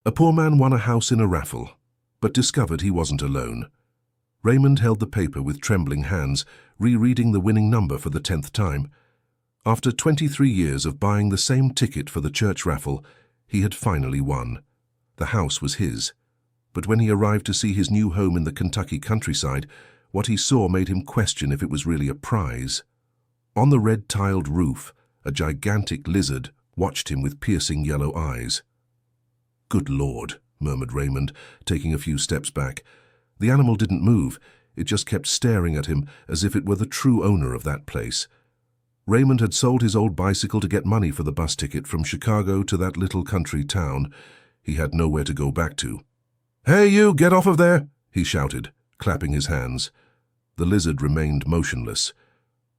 A poor man won a house in a raffle, but discovered he wasn't alone. Raymond held the paper with trembling hands, rereading the winning number for the 10th time. After 23 years of buying the same ticket for the church raffle, he had finally won. The house was his. But when he arrived to see his new home in the Kentucky countryside, what he saw made him question if it was really a prize. On the red-tiled roof, a gigantic lizard watched him with piercing yellow eyes. "Good Lord," murmured Raymond, taking a few steps back. The animal didn't move. It just kept staring at him as if it were the true owner of that place. Raymond had sold his old bicycle to get money for the bus ticket from Chicago to that little country town. He had nowhere to go back to. "Hey, you, get off of there!" he shouted, clapping his hands. The lizard remained motionless.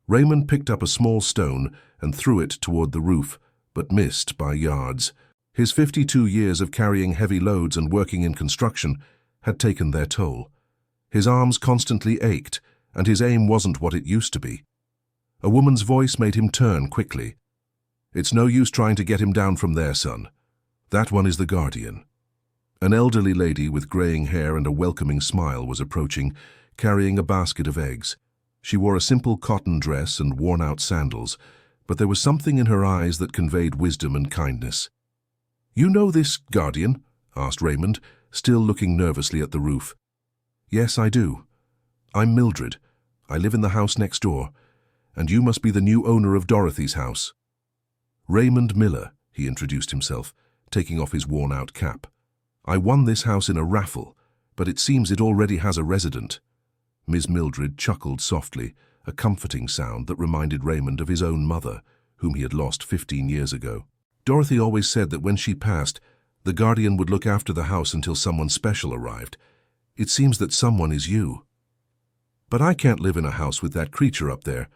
Raymond picked up a small stone and threw it toward the roof, but missed by yards. His 52 years of carrying heavy loads and working in construction had taken their toll. His arms constantly ached, and his aim wasn't what it used to be. A woman's voice made him turn quickly. "It's no use trying to get him down from there, son. That one is the guardian." An elderly lady with graying hair and a welcoming smile was approaching, carrying a basket of eggs. She wore a simple cotton dress and worn-out sandals, but there was something in her eyes that conveyed wisdom and kindness. "You know this guardian?" asked Raymond, still looking nervously at the roof. "Yes, I do. I'm Mildred. I live in the house next door, and you must be the new owner of Dorothy's house." "Raymond Miller," he introduced himself, taking off his worn-out cap. "I won this house in a raffle, but it seems it already has a resident." Miss Mildred chuckled softly, a comforting sound that reminded Raymond of his own mother, whom he had lost 15 years ago. "Dorothy always said that when she passed, the guardian would look after the house until someone special arrived. It seems that someone is you." "But I can't live in a house with that creature up there."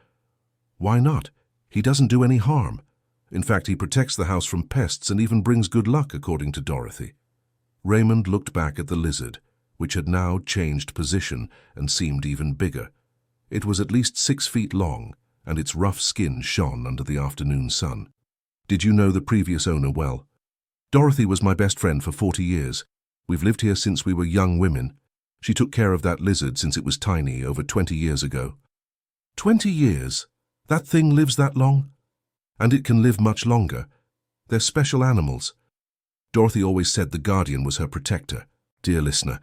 "Why not? He doesn't do any harm. In fact, he protects the house from pests and even brings good luck, according to Dorothy." Raymond looked back at the lizard, which had now changed position and seemed even bigger. It was at least 6 feet long, and its rough skin shone under the afternoon sun. "Did you know the previous owner well?" "Dorothy was my best friend for 40 years. We've lived here since we were young women. She took care of that lizard since it was tiny over 20 years ago." 20 years? That thing lives that long? And it can live much longer. They're special animals. Dorothy always said the guardian was her protector. Dear listener,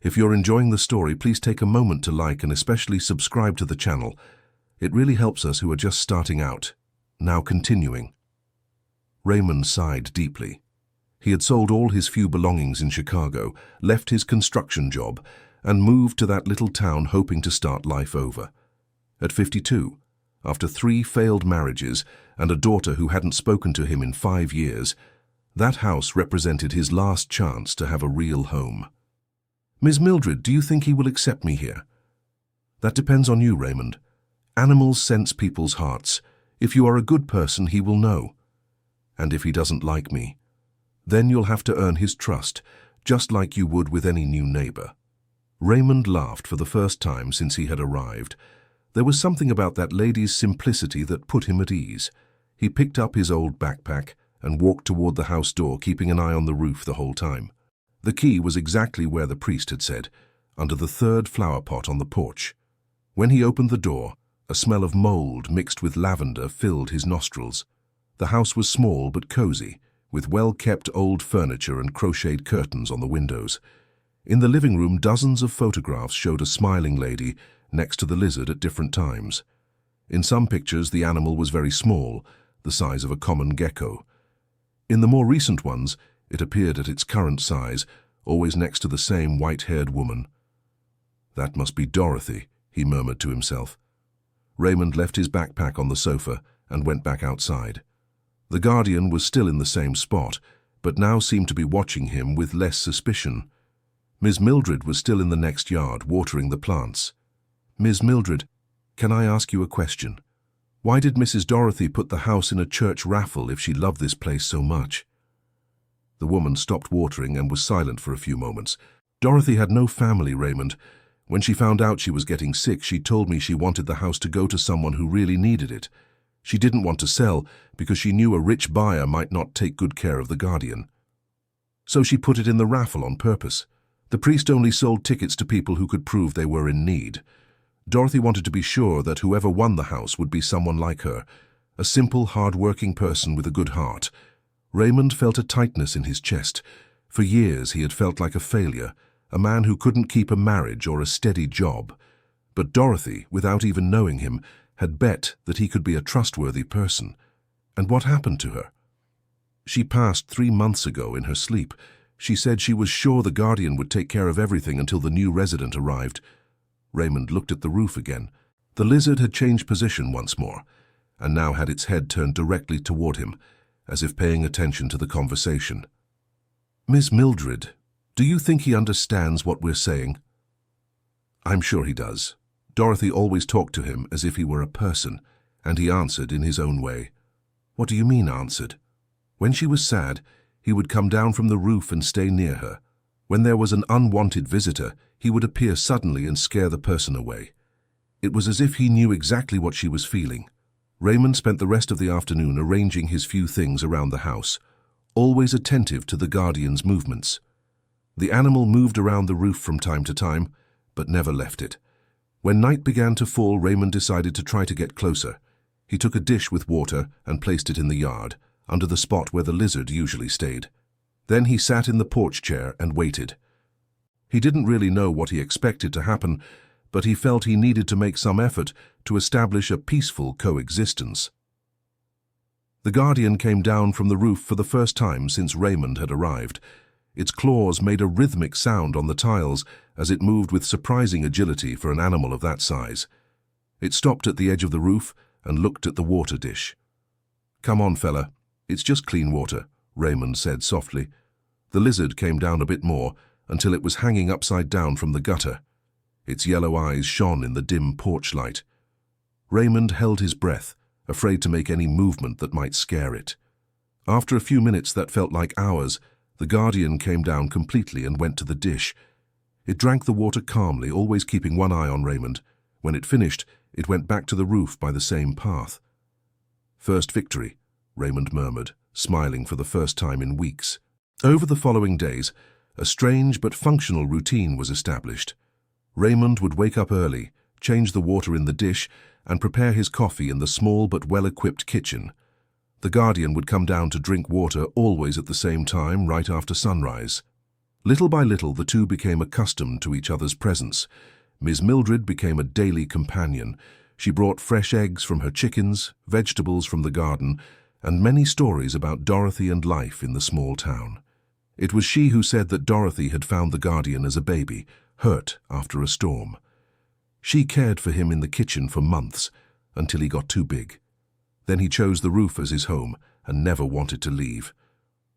if you're enjoying the story, please take a moment to like and especially subscribe to the channel. It really helps us who are just starting out. Now continuing. Raymond sighed deeply. He had sold all his few belongings in Chicago, left his construction job, and moved to that little town hoping to start life over. At 52, after 3 failed marriages and a daughter who hadn't spoken to him in 5 years, that house represented his last chance to have a real home. "Miss Mildred, do you think he will accept me here?" "That depends on you, Raymond. Animals sense people's hearts. If you are a good person, he will know. And if he doesn't like me, then you'll have to earn his trust, just like you would with any new neighbor." Raymond laughed for the first time since he had arrived. There was something about that lady's simplicity that put him at ease. He picked up his old backpack and walked toward the house door, keeping an eye on the roof the whole time. The key was exactly where the priest had said, under the 3rd flower pot on the porch. When he opened the door, a smell of mold mixed with lavender filled his nostrils. The house was small but cozy, with well-kept old furniture and crocheted curtains on the windows. In the living room, dozens of photographs showed a smiling lady next to the lizard at different times. In some pictures, the animal was very small, the size of a common gecko. In the more recent ones, it appeared at its current size, always next to the same white-haired woman. "That must be Dorothy," he murmured to himself. Raymond left his backpack on the sofa and went back outside. The guardian was still in the same spot, but now seemed to be watching him with less suspicion. Miss Mildred was still in the next yard, watering the plants. "Miss Mildred, can I ask you a question? Why did Mrs. Dorothy put the house in a church raffle if she loved this place so much?" The woman stopped watering and was silent for a few moments. "Dorothy had no family, Raymond. When she found out she was getting sick, she told me she wanted the house to go to someone who really needed it. She didn't want to sell because she knew a rich buyer might not take good care of the guardian." So she put it in the raffle on purpose. The priest only sold tickets to people who could prove they were in need. Dorothy wanted to be sure that whoever won the house would be someone like her, a simple, hard-working person with a good heart. Raymond felt a tightness in his chest. For years he had felt like a failure, a man who couldn't keep a marriage or a steady job. But Dorothy, without even knowing him, had bet that he could be a trustworthy person. And what happened to her? She passed 3 months ago in her sleep. She said she was sure the guardian would take care of everything until the new resident arrived. Raymond looked at the roof again. The lizard had changed position once more, and now had its head turned directly toward him, as if paying attention to the conversation. "Miss Mildred, do you think he understands what we're saying?" "I'm sure he does." Dorothy always talked to him as if he were a person, and he answered in his own way. "What do you mean, answered?" When she was sad, he would come down from the roof and stay near her. When there was an unwanted visitor, he would appear suddenly and scare the person away. It was as if he knew exactly what she was feeling. Raymond spent the rest of the afternoon arranging his few things around the house, always attentive to the guardian's movements. The animal moved around the roof from time to time, but never left it. When night began to fall, Raymond decided to try to get closer. He took a dish with water and placed it in the yard, under the spot where the lizard usually stayed. Then he sat in the porch chair and waited. He didn't really know what he expected to happen, but he felt he needed to make some effort to establish a peaceful coexistence. The guardian came down from the roof for the first time since Raymond had arrived. Its claws made a rhythmic sound on the tiles as it moved with surprising agility for an animal of that size. It stopped at the edge of the roof and looked at the water dish. "Come on, fella. It's just clean water," Raymond said softly. The lizard came down a bit more until it was hanging upside down from the gutter. Its yellow eyes shone in the dim porch light. Raymond held his breath, afraid to make any movement that might scare it. After a few minutes that felt like hours, the guardian came down completely and went to the dish. It drank the water calmly, always keeping one eye on Raymond. When it finished, it went back to the roof by the same path. "First victory," Raymond murmured, smiling for the first time in weeks. Over the following days, a strange but functional routine was established. Raymond would wake up early, change the water in the dish, and prepare his coffee in the small but well-equipped kitchen. The guardian would come down to drink water always at the same time, right after sunrise. Little by little, the two became accustomed to each other's presence. Miss Mildred became a daily companion. She brought fresh eggs from her chickens, vegetables from the garden, and many stories about Dorothy and life in the small town. It was she who said that Dorothy had found the guardian as a baby, hurt after a storm. She cared for him in the kitchen for months, until he got too big. Then he chose the roof as his home and never wanted to leave.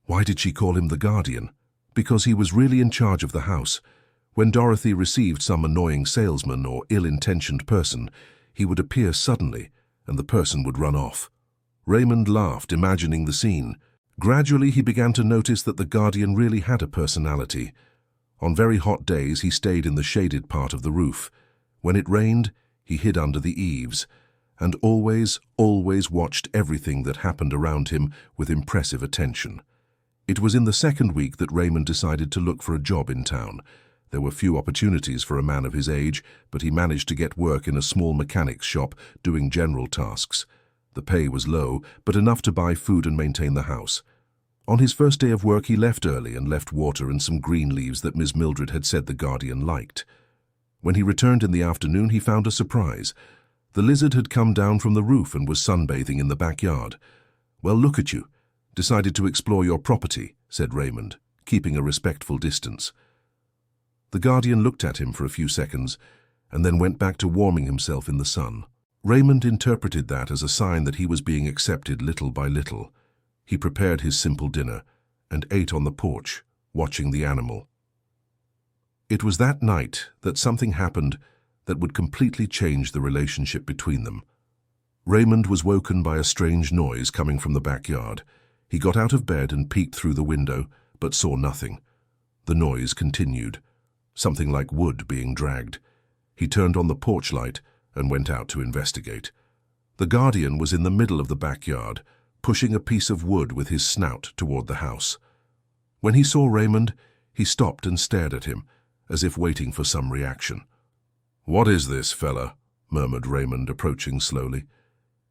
Why did she call him the guardian? Because he was really in charge of the house. When Dorothy received some annoying salesman or ill-intentioned person, he would appear suddenly, and the person would run off. Raymond laughed, imagining the scene. Gradually, he began to notice that the guardian really had a personality. On very hot days, he stayed in the shaded part of the roof. When it rained, he hid under the eaves, and always watched everything that happened around him with impressive attention. It was in the second week that Raymond decided to look for a job in town. There were few opportunities for a man of his age, but he managed to get work in a small mechanic's shop doing general tasks. The pay was low, but enough to buy food and maintain the house. On his first day of work, he left early and left water and some green leaves that Miss Mildred had said the guardian liked. When he returned in the afternoon, he found a surprise. The lizard had come down from the roof and was sunbathing in the backyard. "Well, look at you. Decided to explore your property," said Raymond, keeping a respectful distance. The guardian looked at him for a few seconds and then went back to warming himself in the sun. Raymond interpreted that as a sign that he was being accepted little by little. He prepared his simple dinner and ate on the porch, watching the animal. It was that night that something happened that would completely change the relationship between them. Raymond was woken by a strange noise coming from the backyard. He got out of bed and peeked through the window, but saw nothing. The noise continued, something like wood being dragged. He turned on the porch light and went out to investigate. The guardian was in the middle of the backyard, pushing a piece of wood with his snout toward the house. When he saw Raymond, he stopped and stared at him, as if waiting for some reaction. "What is this, fella?" murmured Raymond, approaching slowly.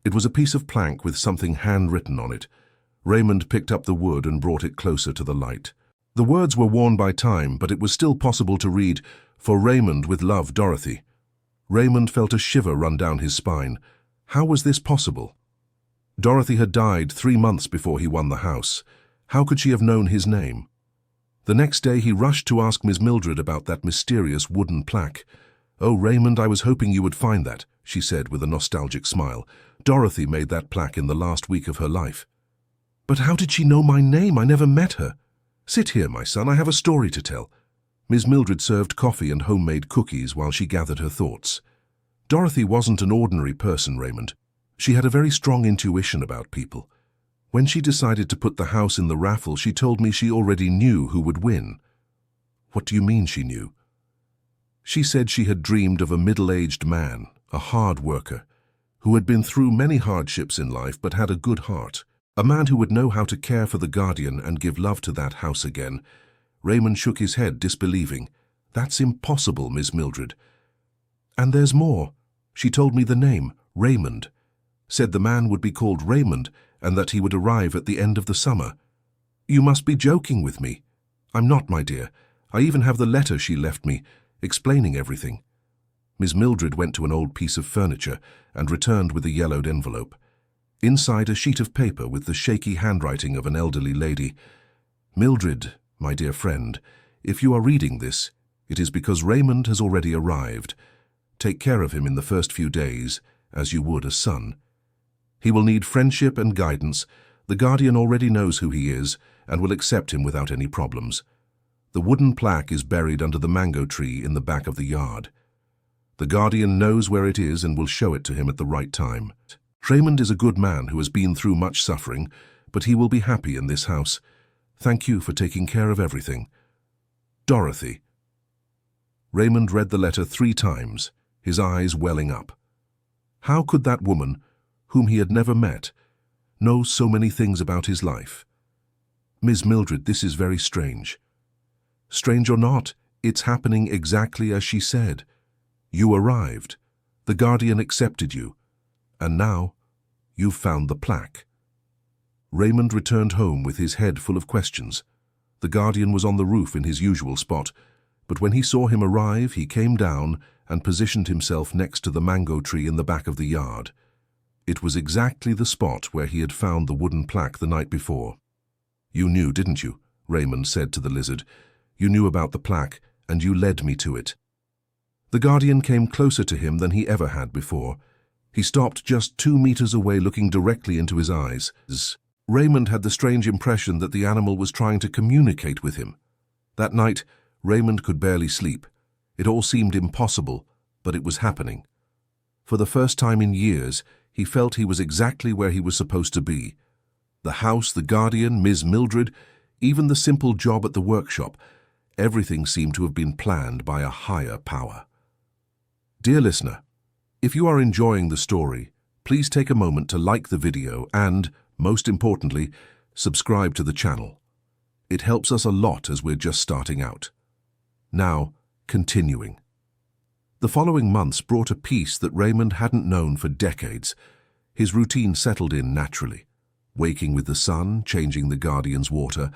It was a piece of plank with something handwritten on it. Raymond picked up the wood and brought it closer to the light. The words were worn by time, but it was still possible to read, "For Raymond with love, Dorothy." Raymond felt a shiver run down his spine. How was this possible? Dorothy had died 3 months before he won the house. How could she have known his name? The next day he rushed to ask Miss Mildred about that mysterious wooden plaque. "Oh, Raymond, I was hoping you would find that," she said with a nostalgic smile. "Dorothy made that plaque in the last week of her life." "But how did she know my name? I never met her." "Sit here, my son, I have a story to tell." Miss Mildred served coffee and homemade cookies while she gathered her thoughts. Dorothy wasn't an ordinary person, Raymond. She had a very strong intuition about people. When she decided to put the house in the raffle, she told me she already knew who would win. "What do you mean she knew?" "She said she had dreamed of a middle-aged man, a hard worker, who had been through many hardships in life but had a good heart. A man who would know how to care for the guardian and give love to that house again." Raymond shook his head, disbelieving. "That's impossible, Miss Mildred." "And there's more. She told me the name, Raymond. Said the man would be called Raymond and that he would arrive at the end of the summer." "You must be joking with me." "I'm not, my dear. I even have the letter she left me, explaining everything." Miss Mildred went to an old piece of furniture and returned with a yellowed envelope. Inside, a sheet of paper with the shaky handwriting of an elderly lady. "Mildred, my dear friend, if you are reading this, it is because Raymond has already arrived. Take care of him in the first few days, as you would a son. He will need friendship and guidance. The guardian already knows who he is and will accept him without any problems. The wooden plaque is buried under the mango tree in the back of the yard. The guardian knows where it is and will show it to him at the right time. Raymond is a good man who has been through much suffering, but he will be happy in this house. Thank you for taking care of everything. Dorothy." Raymond read the letter 3 times, his eyes welling up. How could that woman, whom he had never met, know so many things about his life? "Miss Mildred, this is very strange." "Strange or not, it's happening exactly as she said. You arrived. The guardian accepted you. And now, you've found the plaque." Raymond returned home with his head full of questions. The guardian was on the roof in his usual spot, but when he saw him arrive, he came down and positioned himself next to the mango tree in the back of the yard. It was exactly the spot where he had found the wooden plaque the night before. "You knew, didn't you?" Raymond said to the lizard. "You knew about the plaque, and you led me to it." The guardian came closer to him than he ever had before. He stopped just 2 meters away, looking directly into his eyes. Raymond had the strange impression that the animal was trying to communicate with him. That night, Raymond could barely sleep. It all seemed impossible, but it was happening. For the first time in years, he felt he was exactly where he was supposed to be. The house, the guardian, Miss Mildred, even the simple job at the workshop, everything seemed to have been planned by a higher power. Dear listener, if you are enjoying the story, please take a moment to like the video and, most importantly, subscribe to the channel. It helps us a lot as we're just starting out. Now, continuing. The following months brought a peace that Raymond hadn't known for decades. His routine settled in naturally. Waking with the sun, changing the guardian's water,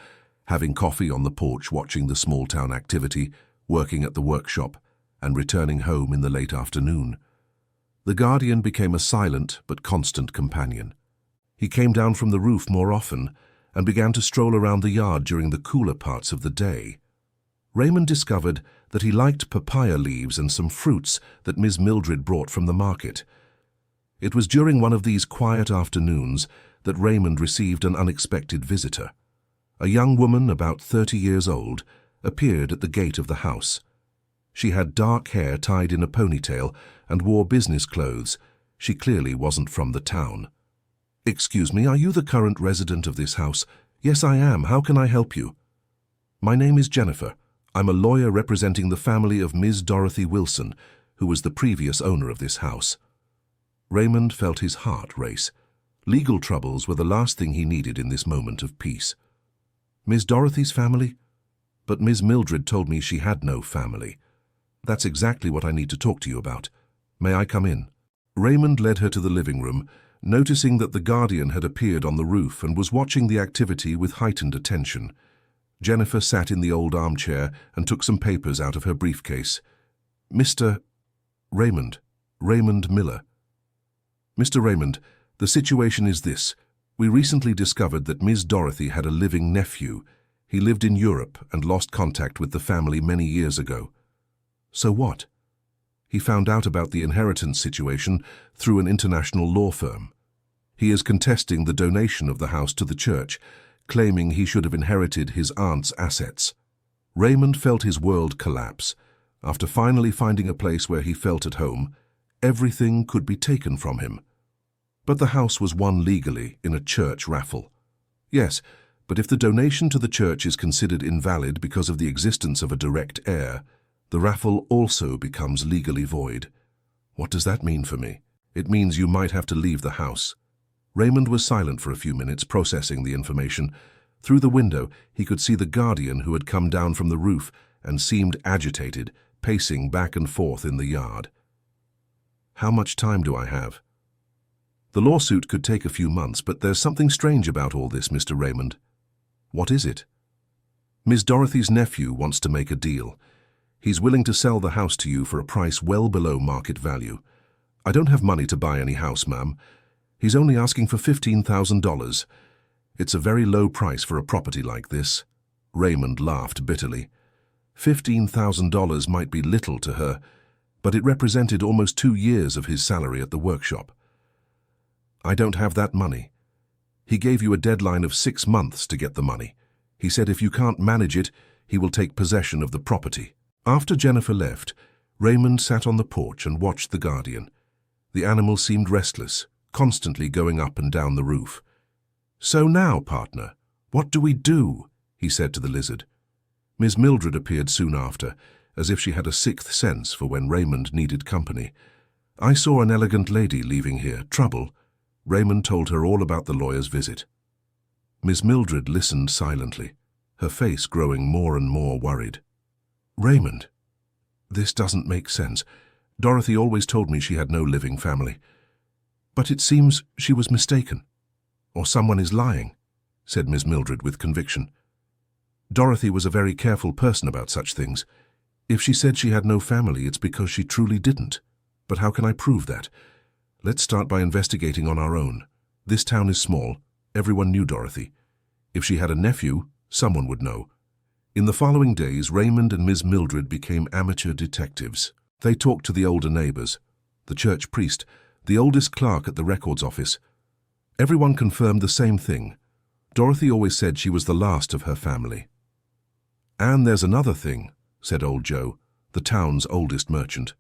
having coffee on the porch watching the small-town activity, working at the workshop, and returning home in the late afternoon. The guardian became a silent but constant companion. He came down from the roof more often and began to stroll around the yard during the cooler parts of the day. Raymond discovered that he liked papaya leaves and some fruits that Miss Mildred brought from the market. It was during one of these quiet afternoons that Raymond received an unexpected visitor. A young woman, about 30 years old, appeared at the gate of the house. She had dark hair tied in a ponytail and wore business clothes. She clearly wasn't from the town. "Excuse me, are you the current resident of this house?" "Yes, I am. How can I help you?" "My name is Jennifer. I'm a lawyer representing the family of Ms. Dorothy Wilson, who was the previous owner of this house." Raymond felt his heart race. Legal troubles were the last thing he needed in this moment of peace. Miss Dorothy's family? But Miss Mildred told me she had no family. That's exactly what I need to talk to you about. May I come in? Raymond led her to the living room, noticing that the guardian had appeared on the roof and was watching the activity with heightened attention. Jennifer sat in the old armchair and took some papers out of her briefcase. Mr. Raymond Miller. Mr. Raymond, the situation is this. We recently discovered that Miss Dorothy had a living nephew. He lived in Europe and lost contact with the family many years ago. So what? He found out about the inheritance situation through an international law firm. He is contesting the donation of the house to the church, claiming he should have inherited his aunt's assets. Raymond felt his world collapse. After finally finding a place where he felt at home, everything could be taken from him. But the house was won legally in a church raffle. Yes, but if the donation to the church is considered invalid because of the existence of a direct heir, the raffle also becomes legally void. What does that mean for me? It means you might have to leave the house. Raymond was silent for a few minutes, processing the information. Through the window, he could see the guardian who had come down from the roof and seemed agitated, pacing back and forth in the yard. How much time do I have? The lawsuit could take a few months, but there's something strange about all this, Mr. Raymond. What is it? Miss Dorothy's nephew wants to make a deal. He's willing to sell the house to you for a price well below market value. I don't have money to buy any house, ma'am. He's only asking for $15,000. It's a very low price for a property like this. Raymond laughed bitterly. $15,000 might be little to her, but it represented almost 2 years of his salary at the workshop. I don't have that money. He gave you a deadline of 6 months to get the money. He said if you can't manage it, he will take possession of the property. After Jennifer left, Raymond sat on the porch and watched the guardian. The animal seemed restless, constantly going up and down the roof. So now, partner, what do we do? He said to the lizard. Miss Mildred appeared soon after, as if she had a sixth sense for when Raymond needed company. I saw an elegant lady leaving here. Trouble. Raymond told her all about the lawyer's visit. Miss Mildred listened silently, her face growing more and more worried. Raymond, this doesn't make sense. Dorothy always told me she had no living family. But it seems she was mistaken. Or someone is lying, said Miss Mildred with conviction. Dorothy was a very careful person about such things. If she said she had no family, it's because she truly didn't. But how can I prove that? Let's start by investigating on our own. This town is small. Everyone knew Dorothy. If she had a nephew, someone would know. In the following days, Raymond and Miss Mildred became amateur detectives. They talked to the older neighbors, the church priest, the oldest clerk at the records office. Everyone confirmed the same thing. Dorothy always said she was the last of her family. And there's another thing, said old Joe, the town's oldest merchant.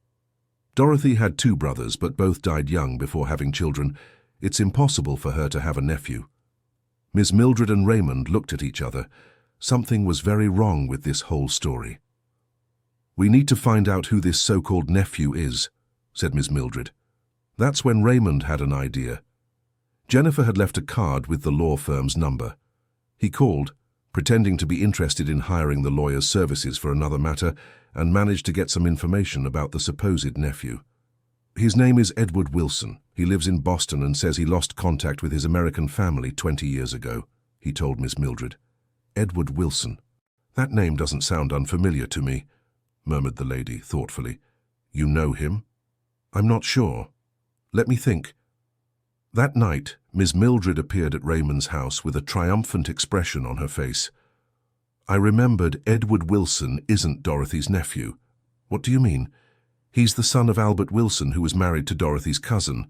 Dorothy had 2 brothers, but both died young before having children. It's impossible for her to have a nephew. Miss Mildred and Raymond looked at each other. Something was very wrong with this whole story. We need to find out who this so-called nephew is, said Miss Mildred. That's when Raymond had an idea. Jennifer had left a card with the law firm's number. He called, pretending to be interested in hiring the lawyer's services for another matter, and managed to get some information about the supposed nephew. His name is Edward Wilson. He lives in Boston and says he lost contact with his American family 20 years ago, he told Miss Mildred. Edward Wilson. That name doesn't sound unfamiliar to me, murmured the lady thoughtfully. You know him? I'm not sure. Let me think. That night, Miss Mildred appeared at Raymond's house with a triumphant expression on her face. I remembered Edward Wilson isn't Dorothy's nephew. What do you mean? He's the son of Albert Wilson, who was married to Dorothy's cousin,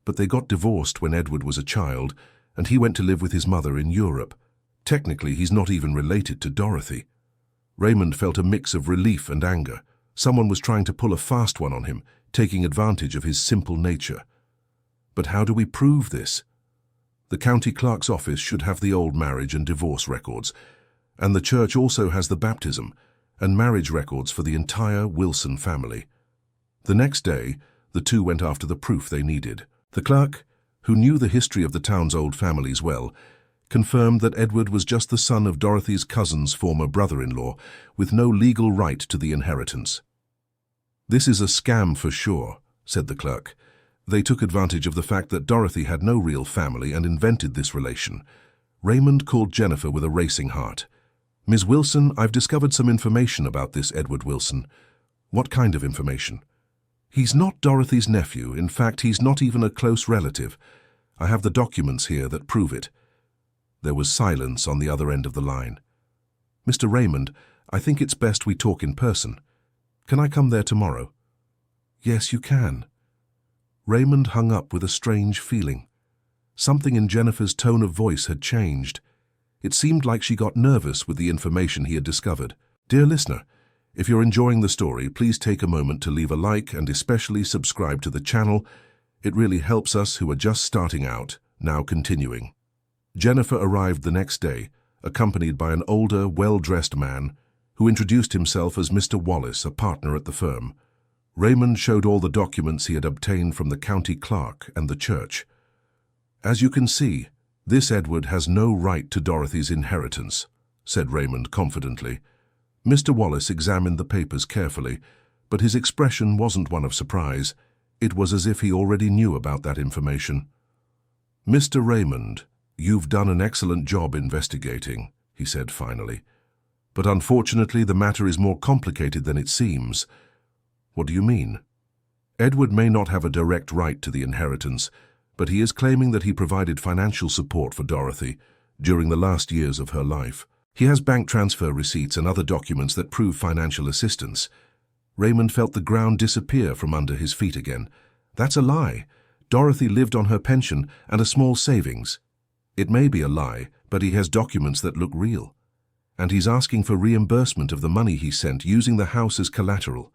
but they got divorced when Edward was a child, and he went to live with his mother in Europe. Technically, he's not even related to Dorothy. Raymond felt a mix of relief and anger. Someone was trying to pull a fast one on him, taking advantage of his simple nature. But how do we prove this? The county clerk's office should have the old marriage and divorce records, and the church also has the baptism and marriage records for the entire Wilson family. The next day, the 2 went after the proof they needed. The clerk, who knew the history of the town's old families well, confirmed that Edward was just the son of Dorothy's cousin's former brother-in-law, with no legal right to the inheritance. "This is a scam for sure," said the clerk. "They took advantage of the fact that Dorothy had no real family and invented this relation." Raymond called Jennifer with a racing heart. "Ms. Wilson, I've discovered some information about this Edward Wilson." "What kind of information?" "He's not Dorothy's nephew. In fact, he's not even a close relative. I have the documents here that prove it." There was silence on the other end of the line. "Mr. Raymond, I think it's best we talk in person. Can I come there tomorrow?" "Yes, you can." Raymond hung up with a strange feeling. Something in Jennifer's tone of voice had changed. It seemed like she got nervous with the information he had discovered. Dear listener, if you're enjoying the story, please take a moment to leave a like and especially subscribe to the channel. It really helps us who are just starting out. Now continuing. Jennifer arrived the next day, accompanied by an older, well-dressed man who introduced himself as Mr. Wallace, a partner at the firm. Raymond showed all the documents he had obtained from the county clerk and the church. "As you can see, this Edward has no right to Dorothy's inheritance," said Raymond confidently. Mr. Wallace examined the papers carefully, but his expression wasn't one of surprise. It was as if he already knew about that information. "Mr. Raymond, you've done an excellent job investigating," he said finally. "But unfortunately, the matter is more complicated than it seems." "What do you mean?" "Edward may not have a direct right to the inheritance, but he is claiming that he provided financial support for Dorothy during the last years of her life. He has bank transfer receipts and other documents that prove financial assistance." Raymond felt the ground disappear from under his feet again. "That's a lie. Dorothy lived on her pension and a small savings." "It may be a lie, but he has documents that look real. And he's asking for reimbursement of the money he sent using the house as collateral."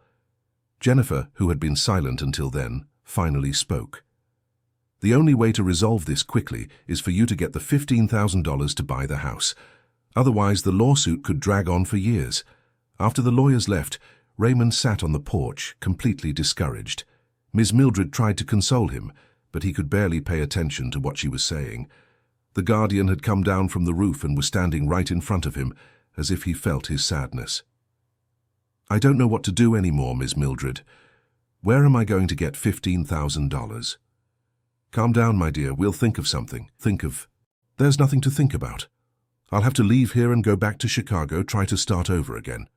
Jennifer, who had been silent until then, finally spoke. "The only way to resolve this quickly is for you to get the $15,000 to buy the house. Otherwise, the lawsuit could drag on for years." After the lawyers left, Raymond sat on the porch, completely discouraged. Ms. Mildred tried to console him, but he could barely pay attention to what she was saying. The guardian had come down from the roof and was standing right in front of him, as if he felt his sadness. "I don't know what to do anymore, Ms. Mildred. Where am I going to get $15,000? "Calm down, my dear. We'll think of something. There's nothing to think about. I'll have to leave here and go back to Chicago, try to start over again."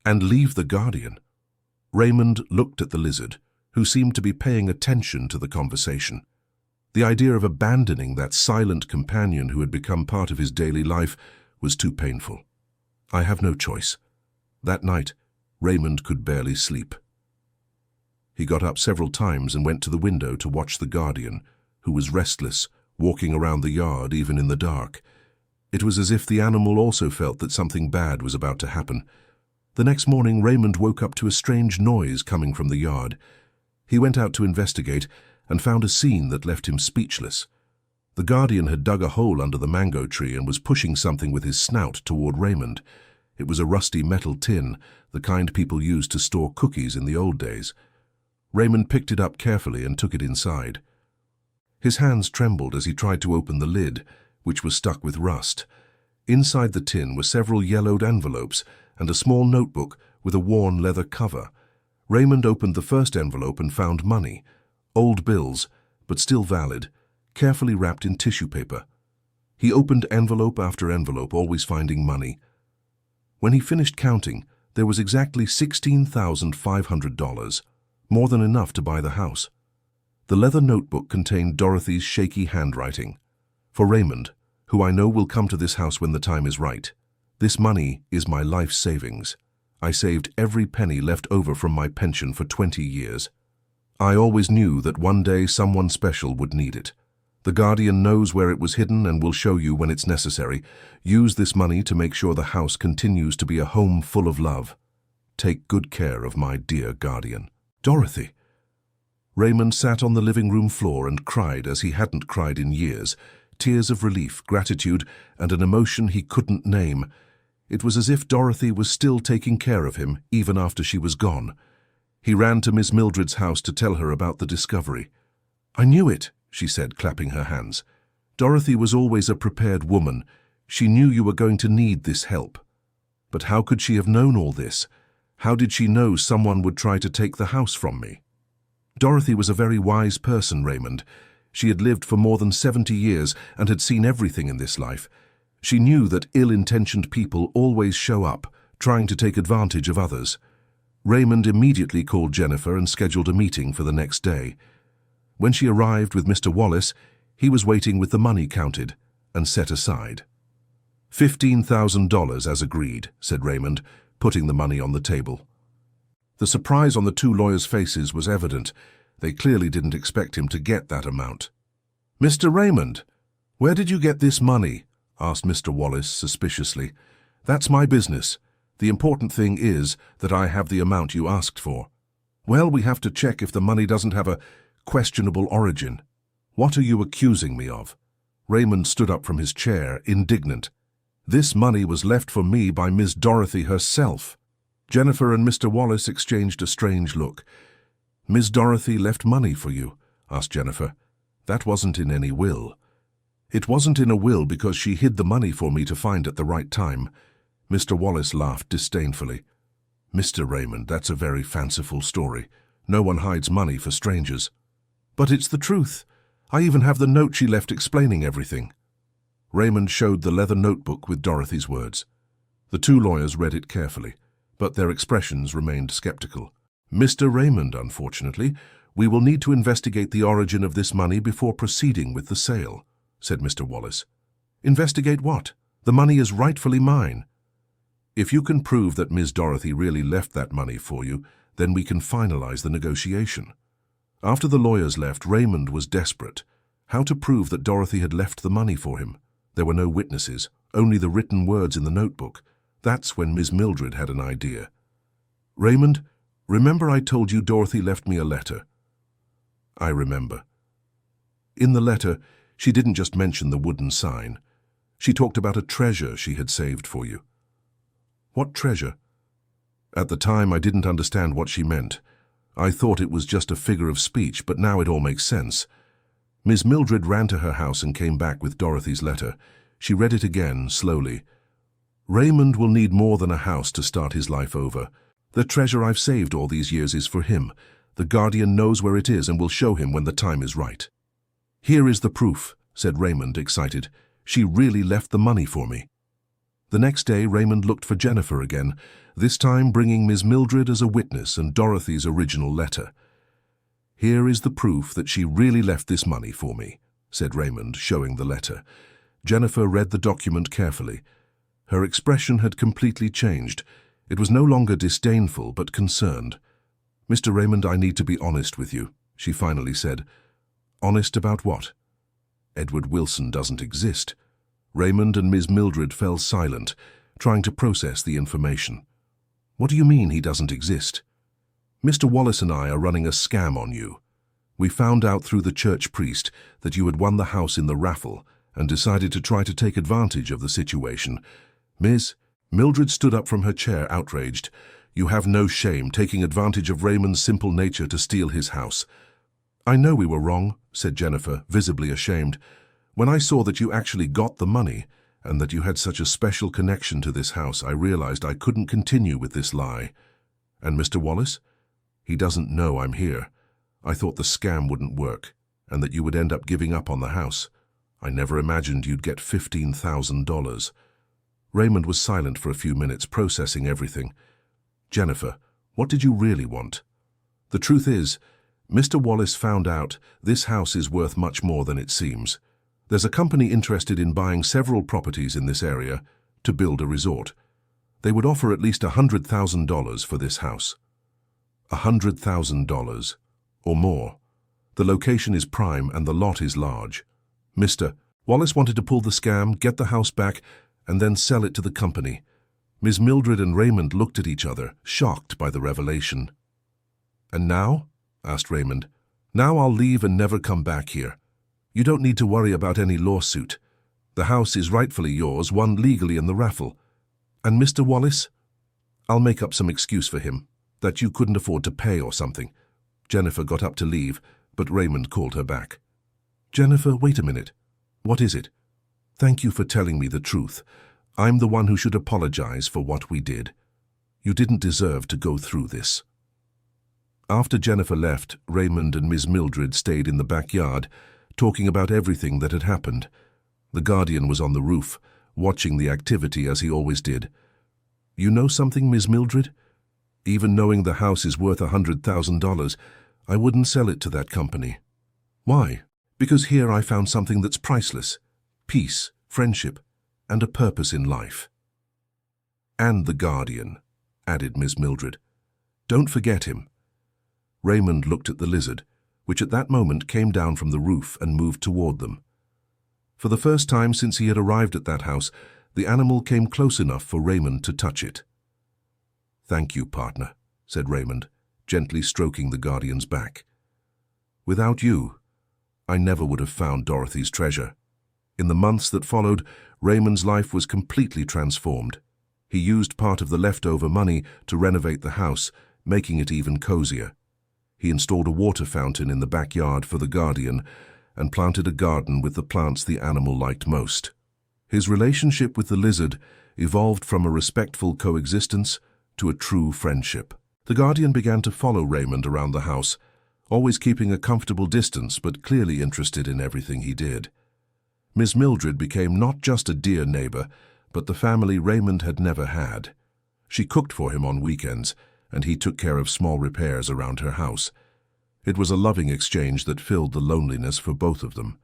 "And leave the guardian?" Raymond looked at the lizard, who seemed to be paying attention to the conversation. The idea of abandoning that silent companion who had become part of his daily life was too painful. "I have no choice." That night, Raymond could barely sleep. He got up several times and went to the window to watch the guardian, who was restless, walking around the yard even in the dark. It was as if the animal also felt that something bad was about to happen. The next morning, Raymond woke up to a strange noise coming from the yard. He went out to investigate and found a scene that left him speechless. The guardian had dug a hole under the mango tree and was pushing something with his snout toward Raymond. It was a rusty metal tin, the kind people used to store cookies in the old days. Raymond picked it up carefully and took it inside. His hands trembled as he tried to open the lid, which was stuck with rust. Inside the tin were several yellowed envelopes and a small notebook with a worn leather cover. Raymond opened the first envelope and found money, old bills, but still valid, carefully wrapped in tissue paper. He opened envelope after envelope, always finding money. When he finished counting, there was exactly $16,500, more than enough to buy the house. The leather notebook contained Dorothy's shaky handwriting. "For Raymond, who I know will come to this house when the time is right. This money is my life savings. I saved every penny left over from my pension for 20 years. I always knew that one day someone special would need it. The guardian knows where it was hidden and will show you when it's necessary. Use this money to make sure the house continues to be a home full of love. Take good care of my dear guardian. Dorothy." Raymond sat on the living room floor and cried as he hadn't cried in years, tears of relief, gratitude, and an emotion he couldn't name. It was as if Dorothy was still taking care of him, even after she was gone. He ran to Miss Mildred's house to tell her about the discovery. "I knew it," she said, clapping her hands. Dorothy was always a prepared woman. She knew you were going to need this help. But how could she have known all this? How did she know someone would try to take the house from me? Dorothy was a very wise person, Raymond. She had lived for more than 70 years and had seen everything in this life. She knew that ill-intentioned people always show up, trying to take advantage of others. Raymond immediately called Jennifer and scheduled a meeting for the next day. When she arrived with Mr. Wallace, he was waiting with the money counted and set aside. $15,000 as agreed, said Raymond, putting the money on the table. The surprise on the two lawyers' faces was evident. They clearly didn't expect him to get that amount. "Mr. Raymond, where did you get this money?" asked Mr. Wallace suspiciously. "That's my business. The important thing is that I have the amount you asked for." "Well, we have to check if the money doesn't have a questionable origin." "What are you accusing me of?" Raymond stood up from his chair, indignant. "This money was left for me by Miss Dorothy herself." Jennifer and Mr. Wallace exchanged a strange look. "Miss Dorothy left money for you?" asked Jennifer. "That wasn't in any will." "It wasn't in a will because she hid the money for me to find at the right time." Mr. Wallace laughed disdainfully. "Mr. Raymond, that's a very fanciful story. No one hides money for strangers." "But it's the truth. I even have the note she left explaining everything." Raymond showed the leather notebook with Dorothy's words. The two lawyers read it carefully, but their expressions remained skeptical. "Mr. Raymond, unfortunately, we will need to investigate the origin of this money before proceeding with the sale," said Mr. Wallace. "Investigate what? The money is rightfully mine." "If you can prove that Miss Dorothy really left that money for you, then we can finalize the negotiation." After the lawyers left, Raymond was desperate. How to prove that Dorothy had left the money for him? There were no witnesses, only the written words in the notebook. That's when Miss Mildred had an idea. "Raymond, remember I told you Dorothy left me a letter?" "I remember." In the letter, she didn't just mention the wooden sign. She talked about a treasure she had saved for you. "What treasure?" At the time, I didn't understand what she meant. I thought it was just a figure of speech, but now it all makes sense. Miss Mildred ran to her house and came back with Dorothy's letter. She read it again, slowly. "Raymond will need more than a house to start his life over. The treasure I've saved all these years is for him. The guardian knows where it is and will show him when the time is right." "Here is the proof," said Raymond, excited. "She really left the money for me." The next day, Raymond looked for Jennifer again, this time bringing Miss Mildred as a witness and Dorothy's original letter. "Here is the proof that she really left this money for me," said Raymond, showing the letter. Jennifer read the document carefully. Her expression had completely changed. It was no longer disdainful, but concerned. "Mr. Raymond, I need to be honest with you," she finally said. "Honest about what?" "Edward Wilson doesn't exist." Raymond and Miss Mildred fell silent, trying to process the information. "What do you mean he doesn't exist?" "Mr. Wallace and I are running a scam on you. We found out through the church priest that you had won the house in the raffle and decided to try to take advantage of the situation." Miss Mildred stood up from her chair, outraged. "You have no shame, taking advantage of Raymond's simple nature to steal his house." "I know we were wrong," said Jennifer, visibly ashamed. "When I saw that you actually got the money and that you had such a special connection to this house, I realized I couldn't continue with this lie." "And Mr. Wallace?" "He doesn't know I'm here. I thought the scam wouldn't work and that you would end up giving up on the house. I never imagined you'd get $15,000. Raymond was silent for a few minutes, processing everything. "Jennifer, what did you really want?" "The truth is, Mr. Wallace found out this house is worth much more than it seems. There's a company interested in buying several properties in this area to build a resort. They would offer at least $100,000 for this house." $100,000 or more. The location is prime and the lot is large. Mr. Wallace wanted to pull the scam, get the house back, and then sell it to the company. Ms. Mildred and Raymond looked at each other, shocked by the revelation. "And now?" asked Raymond. "Now I'll leave and never come back here. You don't need to worry about any lawsuit. The house is rightfully yours, won legally in the raffle. And Mr. Wallace? I'll make up some excuse for him, that you couldn't afford to pay or something." Jennifer got up to leave, but Raymond called her back. "Jennifer, wait a minute. What is it? Thank you for telling me the truth. I'm the one who should apologize for what we did. You didn't deserve to go through this. After Jennifer left, Raymond and Miss Mildred stayed in the backyard, talking about everything that had happened. The guardian was on the roof, watching the activity as he always did. You know something, Miss Mildred? Even knowing the house is worth $100,000, I wouldn't sell it to that company. Why? Because here I found something that's priceless. Peace, friendship, and a purpose in life. And the guardian, added Miss Mildred. Don't forget him. Raymond looked at the lizard, which at that moment came down from the roof and moved toward them. For the first time since he had arrived at that house, the animal came close enough for Raymond to touch it. Thank you, partner, said Raymond, gently stroking the guardian's back. Without you, I never would have found Dorothy's treasure. In the months that followed, Raymond's life was completely transformed. He used part of the leftover money to renovate the house, making it even cozier. He installed a water fountain in the backyard for the guardian and planted a garden with the plants the animal liked most. His relationship with the lizard evolved from a respectful coexistence to a true friendship. The guardian began to follow Raymond around the house, always keeping a comfortable distance but clearly interested in everything he did. Miss Mildred became not just a dear neighbor, but the family Raymond had never had. She cooked for him on weekends, and he took care of small repairs around her house. It was a loving exchange that filled the loneliness for both of them.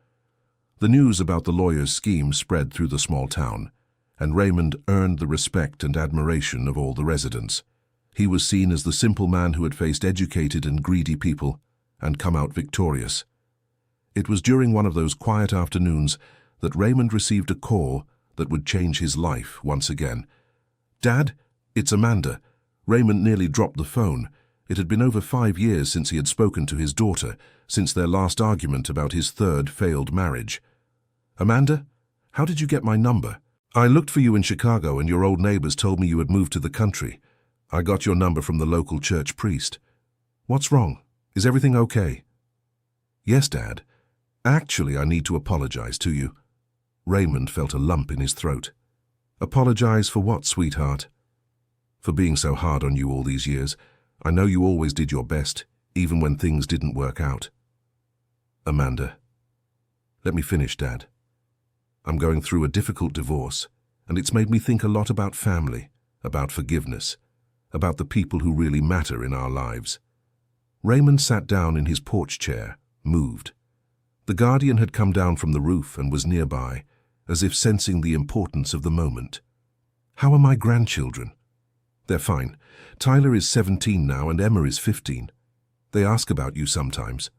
The news about the lawyer's scheme spread through the small town, and Raymond earned the respect and admiration of all the residents. He was seen as the simple man who had faced educated and greedy people and come out victorious. It was during one of those quiet afternoons that Raymond received a call that would change his life once again. "Dad, it's Amanda." Raymond nearly dropped the phone. It had been over 5 years since he had spoken to his daughter, since their last argument about his third failed marriage. "Amanda, how did you get my number? I looked for you in Chicago and your old neighbors told me you had moved to the country. I got your number from the local church priest. What's wrong? Is everything okay?" "Yes, Dad. Actually, I need to apologize to you." Raymond felt a lump in his throat. "Apologize for what, sweetheart?" "For being so hard on you all these years. I know you always did your best, even when things didn't work out." "Amanda, let me finish, Dad. I'm going through a difficult divorce, and it's made me think a lot about family, about forgiveness, about the people who really matter in our lives." Raymond sat down in his porch chair, moved. The guardian had come down from the roof and was nearby, as if sensing the importance of the moment. "How are my grandchildren?" "They're fine. Tyler is 17 now and Emma is 15. They ask about you sometimes."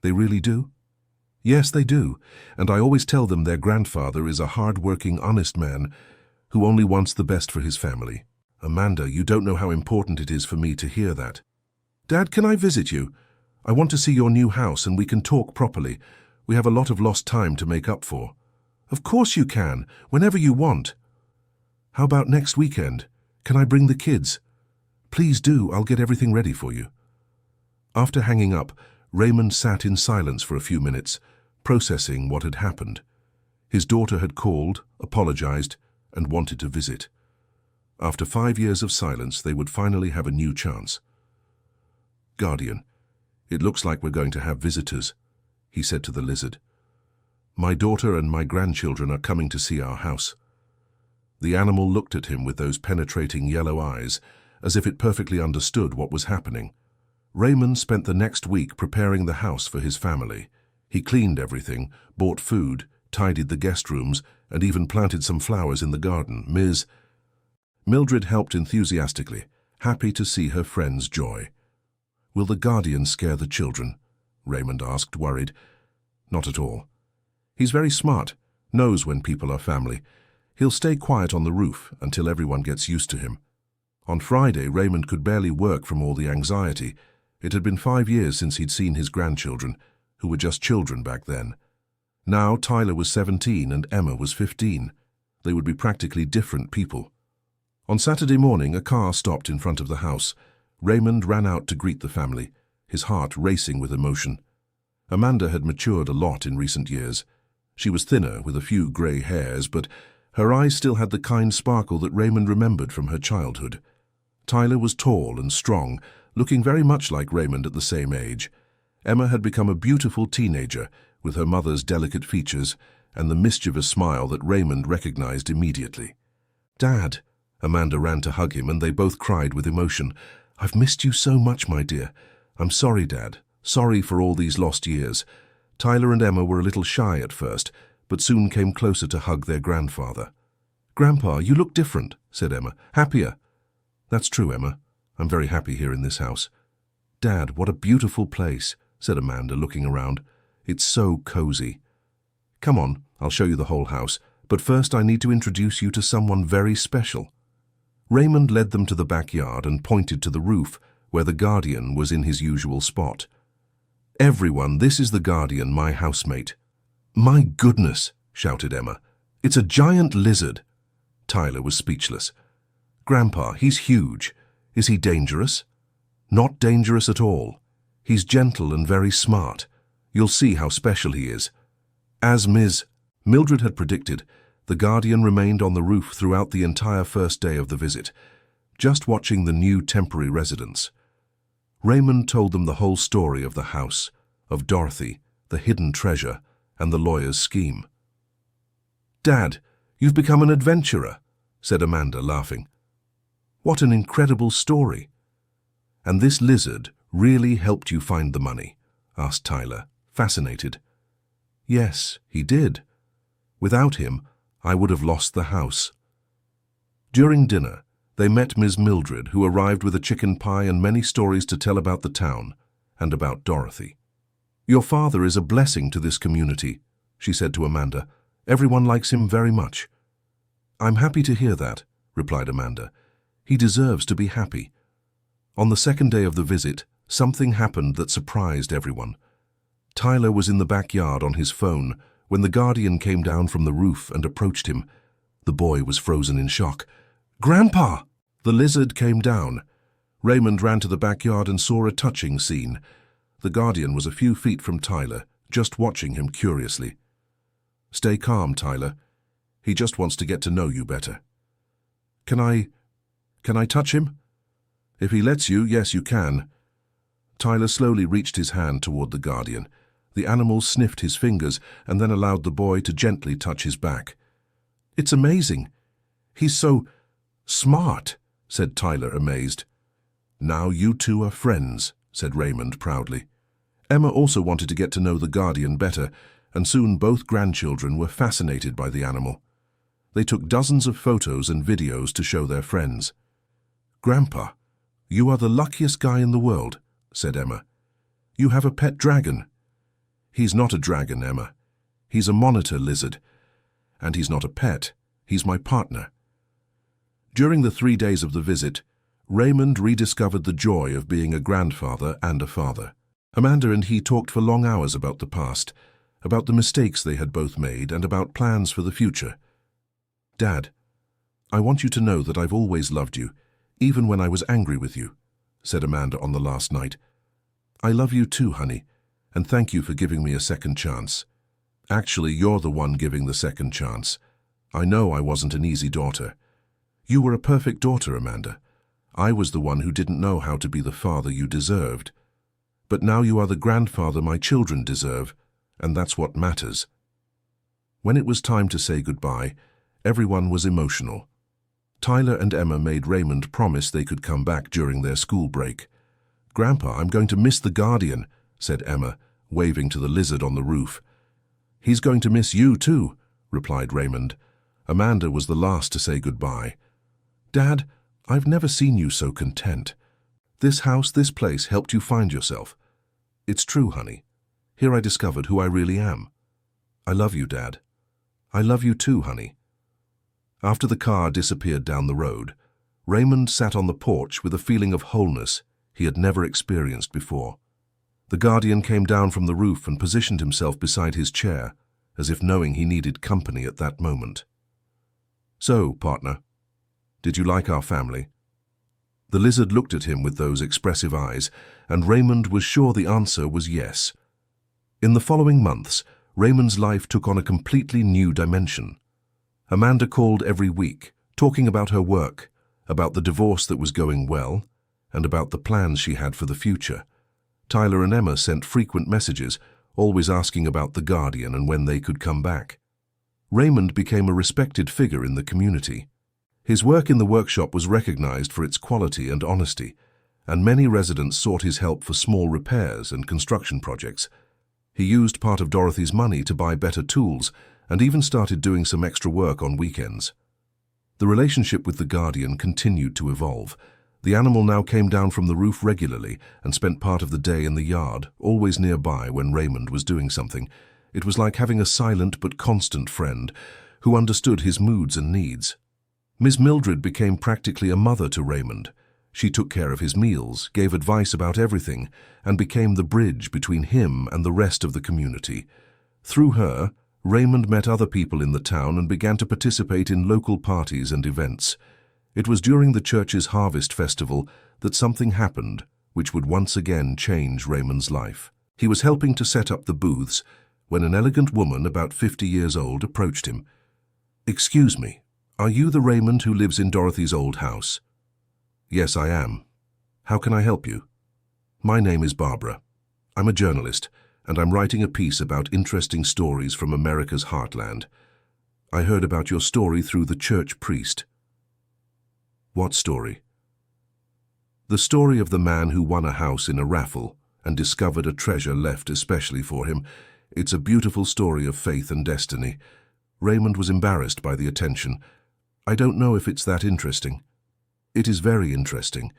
"They really do?" "Yes, they do, and I always tell them their grandfather is a hard-working, honest man who only wants the best for his family." "Amanda, you don't know how important it is for me to hear that." "Dad, can I visit you? I want to see your new house and we can talk properly. We have a lot of lost time to make up for." "Of course you can, whenever you want." "How about next weekend? Can I bring the kids?" "Please do, I'll get everything ready for you." After hanging up, Raymond sat in silence for a few minutes, processing what had happened. His daughter had called, apologized, and wanted to visit. After 5 years of silence, they would finally have a new chance. "Guardian, it looks like we're going to have visitors," he said to the lizard. "My daughter and my grandchildren are coming to see our house." The animal looked at him with those penetrating yellow eyes, as if it perfectly understood what was happening. Raymond spent the next week preparing the house for his family. He cleaned everything, bought food, tidied the guest rooms, and even planted some flowers in the garden. Ms. Mildred helped enthusiastically, happy to see her friend's joy. "Will the guardian scare the children?" Raymond asked, worried. "Not at all. He's very smart, knows when people are family. He'll stay quiet on the roof until everyone gets used to him." On Friday, Raymond could barely work from all the anxiety. It had been 5 years since he'd seen his grandchildren, who were just children back then. Now Tyler was 17 and Emma was 15. They would be practically different people. On Saturday morning, a car stopped in front of the house. Raymond ran out to greet the family, his heart racing with emotion. Amanda had matured a lot in recent years. She was thinner, with a few grey hairs, but her eyes still had the kind sparkle that Raymond remembered from her childhood. Tyler was tall and strong, looking very much like Raymond at the same age. Emma had become a beautiful teenager, with her mother's delicate features and the mischievous smile that Raymond recognized immediately. "Dad!" Amanda ran to hug him, and they both cried with emotion. "I've missed you so much, my dear. I'm sorry, Dad. Sorry for all these lost years." Tyler and Emma were a little shy at first, but soon came closer to hug their grandfather. "Grandpa, you look different," said Emma. "Happier." "That's true, Emma. I'm very happy here in this house." "Dad, what a beautiful place," said Amanda, looking around. "It's so cozy." "Come on, I'll show you the whole house, but first I need to introduce you to someone very special." Raymond led them to the backyard and pointed to the roof, where the guardian was in his usual spot. "Everyone, this is the guardian, my housemate." "My goodness," shouted Emma. "It's a giant lizard." Tyler was speechless. "Grandpa, he's huge. Is he dangerous?" "Not dangerous at all. He's gentle and very smart. You'll see how special he is." As Ms. Mildred had predicted, the guardian remained on the roof throughout the entire first day of the visit, just watching the new temporary residents. Raymond told them the whole story of the house, of Dorothy, the hidden treasure, and the lawyer's scheme. "Dad, you've become an adventurer," said Amanda, laughing. "What an incredible story." "And this lizard really helped you find the money?" asked Tyler, fascinated. "Yes, he did. Without him, I would have lost the house." During dinner, they met Ms. Mildred, who arrived with a chicken pie and many stories to tell about the town and about Dorothy. "Your father is a blessing to this community," she said to Amanda. "Everyone likes him very much." "I'm happy to hear that," replied Amanda. "He deserves to be happy." On the second day of the visit, something happened that surprised everyone. Tyler was in the backyard on his phone when the guardian came down from the roof and approached him. The boy was frozen in shock. "Grandpa!" The lizard came down. Raymond ran to the backyard and saw a touching scene. The guardian was a few feet from Tyler, just watching him curiously. "Stay calm, Tyler. He just wants to get to know you better." Can I touch him?" "If he lets you, yes, you can." Tyler slowly reached his hand toward the guardian. The animal sniffed his fingers and then allowed the boy to gently touch his back. "It's amazing. He's so smart," said Tyler, amazed. "Now you two are friends," said Raymond proudly. Emma also wanted to get to know the guardian better, and soon both grandchildren were fascinated by the animal. They took dozens of photos and videos to show their friends. "Grandpa, you are the luckiest guy in the world," said Emma. "You have a pet dragon." "He's not a dragon, Emma. He's a monitor lizard. And he's not a pet. He's my partner." During the 3 days of the visit, Raymond rediscovered the joy of being a grandfather and a father. Amanda and he talked for long hours about the past, about the mistakes they had both made, and about plans for the future. "Dad, I want you to know that I've always loved you, even when I was angry with you," said Amanda on the last night. "I love you too, honey, and thank you for giving me a second chance. Actually, you're the one giving the second chance. I know I wasn't an easy daughter. You were a perfect daughter, Amanda. I was the one who didn't know how to be the father you deserved. But now you are the grandfather my children deserve, and that's what matters." When it was time to say goodbye, everyone was emotional. Tyler and Emma made Raymond promise they could come back during their school break. "Grandpa, I'm going to miss the guardian," said Emma, waving to the lizard on the roof. "He's going to miss you too," replied Raymond. Amanda was the last to say goodbye. "Dad, I've never seen you so content. This house, this place helped you find yourself." "It's true, honey. Here I discovered who I really am." "I love you, Dad." "I love you too, honey." After the car disappeared down the road, Raymond sat on the porch with a feeling of wholeness he had never experienced before. The guardian came down from the roof and positioned himself beside his chair, as if knowing he needed company at that moment. "So, partner, did you like our family?" The lizard looked at him with those expressive eyes, and Raymond was sure the answer was yes. In the following months, Raymond's life took on a completely new dimension. Amanda called every week, talking about her work, about the divorce that was going well, and about the plans she had for the future. Tyler and Emma sent frequent messages, always asking about the Guardian and when they could come back. Raymond became a respected figure in the community. His work in the workshop was recognized for its quality and honesty, and many residents sought his help for small repairs and construction projects. He used part of Dorothy's money to buy better tools and even started doing some extra work on weekends. The relationship with the Guardian continued to evolve. The animal now came down from the roof regularly and spent part of the day in the yard, always nearby when Raymond was doing something. It was like having a silent but constant friend who understood his moods and needs. Miss Mildred became practically a mother to Raymond. She took care of his meals, gave advice about everything, and became the bridge between him and the rest of the community. Through her, Raymond met other people in the town and began to participate in local parties and events. It was during the church's Harvest Festival that something happened which would once again change Raymond's life. He was helping to set up the booths when an elegant woman about 50 years old approached him. "Excuse me, are you the Raymond who lives in Dorothy's old house?" "Yes, I am. How can I help you?" "My name is Barbara. I'm a journalist, and I'm writing a piece about interesting stories from America's heartland. I heard about your story through the church priest." "What story?" "The story of the man who won a house in a raffle and discovered a treasure left especially for him. It's a beautiful story of faith and destiny." Raymond was embarrassed by the attention. "I don't know if it's that interesting." "It is very interesting.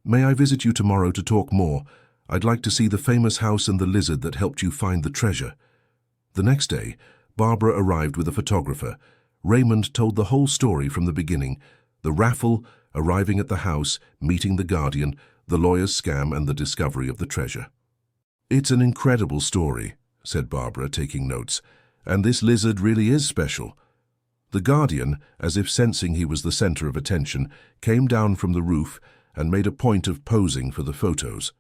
May I visit you tomorrow to talk more? I'd like to see the famous house and the lizard that helped you find the treasure." The next day, Barbara arrived with a photographer. Raymond told the whole story from the beginning: the raffle, arriving at the house, meeting the Guardian, the lawyer's scam, and the discovery of the treasure. "It's an incredible story," said Barbara, taking notes, "and this lizard really is special." The Guardian, as if sensing he was the center of attention, came down from the roof and made a point of posing for the photos.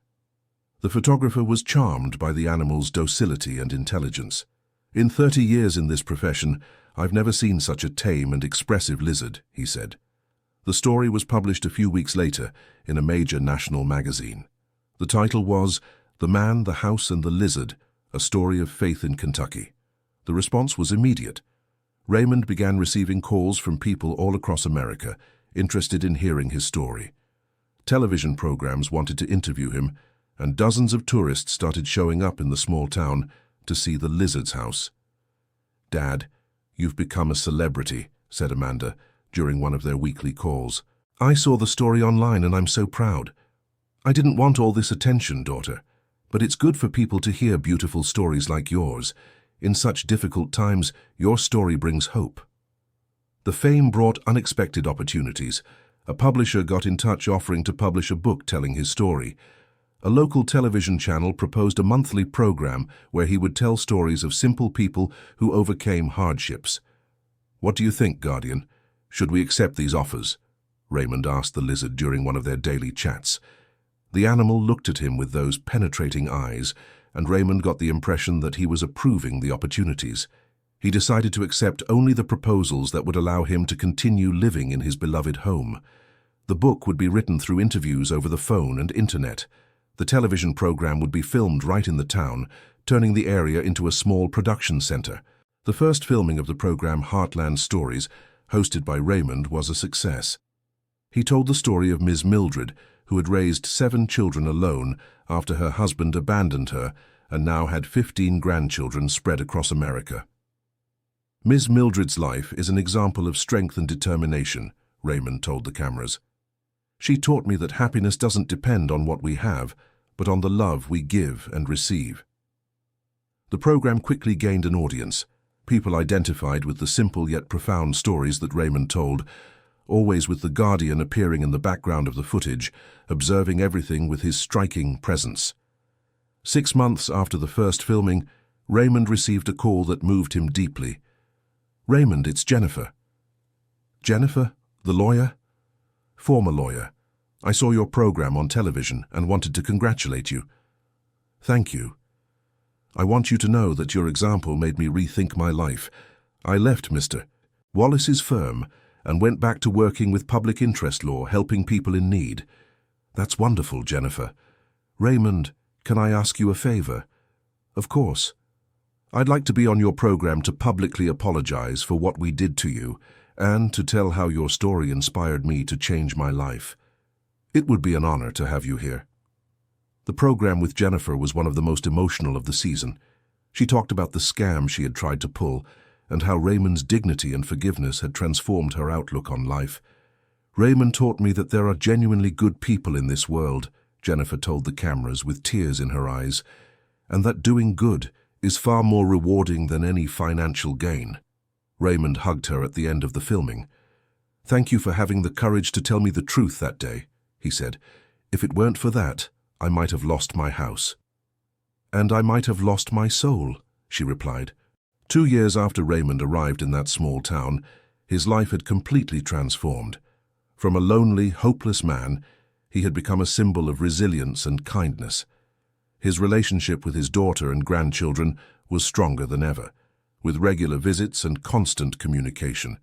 The photographer was charmed by the animal's docility and intelligence. "In 30 years in this profession, I've never seen such a tame and expressive lizard," he said. The story was published a few weeks later in a major national magazine. The title was "The Man, the House, and the Lizard: A Story of Faith in Kentucky." The response was immediate. Raymond began receiving calls from people all across America, interested in hearing his story. Television programs wanted to interview him, and dozens of tourists started showing up in the small town to see the lizard's house. "Dad, you've become a celebrity," said Amanda during one of their weekly calls. "I saw the story online and I'm so proud. I didn't want all this attention, daughter, but it's good for people to hear beautiful stories like yours. In such difficult times, your story brings hope." The fame brought unexpected opportunities. A publisher got in touch offering to publish a book telling his story. A local television channel proposed a monthly program where he would tell stories of simple people who overcame hardships. "What do you think, Guardian? Should we accept these offers?" Raymond asked the lizard during one of their daily chats. The animal looked at him with those penetrating eyes, and Raymond got the impression that he was approving the opportunities. He decided to accept only the proposals that would allow him to continue living in his beloved home. The book would be written through interviews over the phone and internet. The television program would be filmed right in the town, turning the area into a small production center. The first filming of the program Heartland Stories, hosted by Raymond, was a success. He told the story of Ms. Mildred, who had raised 7 children alone after her husband abandoned her and now had 15 grandchildren spread across America. "Ms. Mildred's life is an example of strength and determination," Raymond told the cameras. "She taught me that happiness doesn't depend on what we have, but on the love we give and receive." The program quickly gained an audience. People identified with the simple yet profound stories that Raymond told, always with the Guardian appearing in the background of the footage, observing everything with his striking presence. 6 months after the first filming, Raymond received a call that moved him deeply. "Raymond, it's Jennifer." "Jennifer? The lawyer?" "Former lawyer. I saw your program on television and wanted to congratulate you." "Thank you." I want you to know that your example made me rethink my life. I left Mr. Wallace's firm and went back to working with public interest law, helping people in need. That's wonderful, Jennifer. Raymond, can I ask you a favor? Of course. I'd like to be on your program to publicly apologize for what we did to you and to tell how your story inspired me to change my life. It would be an honor to have you here. The program with Jennifer was one of the most emotional of the season. She talked about the scam she had tried to pull and how Raymond's dignity and forgiveness had transformed her outlook on life. Raymond taught me that there are genuinely good people in this world, Jennifer told the cameras with tears in her eyes, and that doing good is far more rewarding than any financial gain. Raymond hugged her at the end of the filming. Thank you for having the courage to tell me the truth that day, he said. If it weren't for that, I might have lost my house. And I might have lost my soul, she replied. 2 years after Raymond arrived in that small town, his life had completely transformed. From a lonely, hopeless man, he had become a symbol of resilience and kindness. His relationship with his daughter and grandchildren was stronger than ever, with regular visits and constant communication.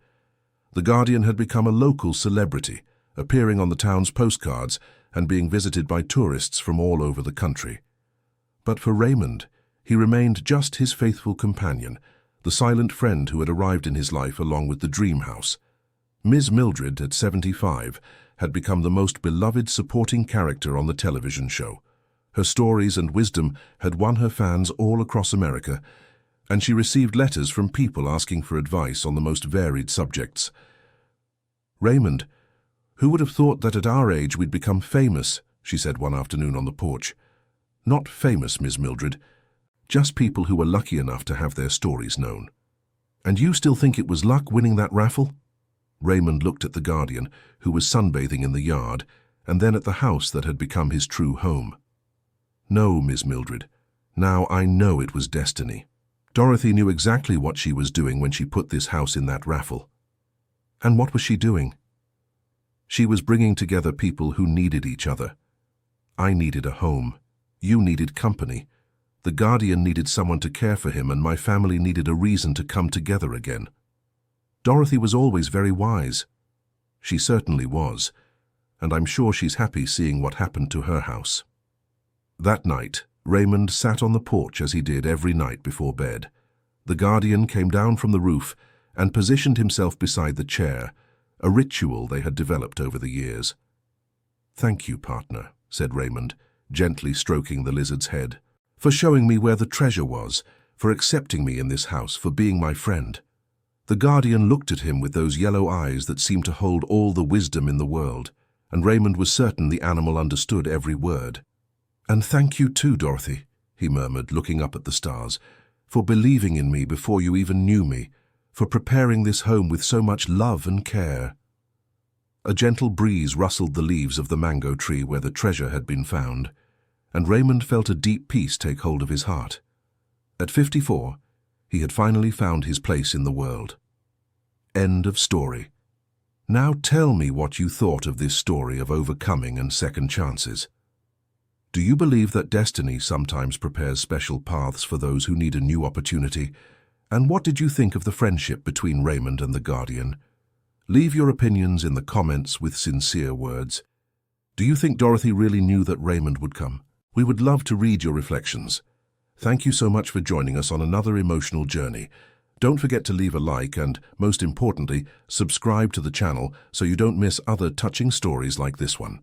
The Guardian had become a local celebrity, appearing on the town's postcards and being visited by tourists from all over the country. But for Raymond, he remained just his faithful companion, the silent friend who had arrived in his life along with the dream house. Ms. Mildred, at 75, had become the most beloved supporting character on the television show. Her stories and wisdom had won her fans all across America, and she received letters from people asking for advice on the most varied subjects. Raymond, who would have thought that at our age we'd become famous, she said one afternoon on the porch. Not famous, Ms. Mildred, just people who were lucky enough to have their stories known. And you still think it was luck winning that raffle? Raymond looked at the Guardian, who was sunbathing in the yard, and then at the house that had become his true home. No, Ms. Mildred. Now I know it was destiny. Dorothy knew exactly what she was doing when she put this house in that raffle. And what was she doing? She was bringing together people who needed each other. I needed a home. You needed company. The Guardian needed someone to care for him, and my family needed a reason to come together again. Dorothy was always very wise. She certainly was, and I'm sure she's happy seeing what happened to her house. That night, Raymond sat on the porch as he did every night before bed. The Guardian came down from the roof and positioned himself beside the chair, a ritual they had developed over the years. Thank you, partner, said Raymond, gently stroking the lizard's head, for showing me where the treasure was, for accepting me in this house, for being my friend. The Guardian looked at him with those yellow eyes that seemed to hold all the wisdom in the world, and Raymond was certain the animal understood every word. And thank you too, Dorothy, he murmured, looking up at the stars, for believing in me before you even knew me, for preparing this home with so much love and care. A gentle breeze rustled the leaves of the mango tree where the treasure had been found, and Raymond felt a deep peace take hold of his heart. At 54, he had finally found his place in the world. End of story. Now tell me what you thought of this story of overcoming and second chances. Do you believe that destiny sometimes prepares special paths for those who need a new opportunity? And what did you think of the friendship between Raymond and the Guardian? Leave your opinions in the comments with sincere words. Do you think Dorothy really knew that Raymond would come? We would love to read your reflections. Thank you so much for joining us on another emotional journey. Don't forget to leave a like and, most importantly, subscribe to the channel so you don't miss other touching stories like this one.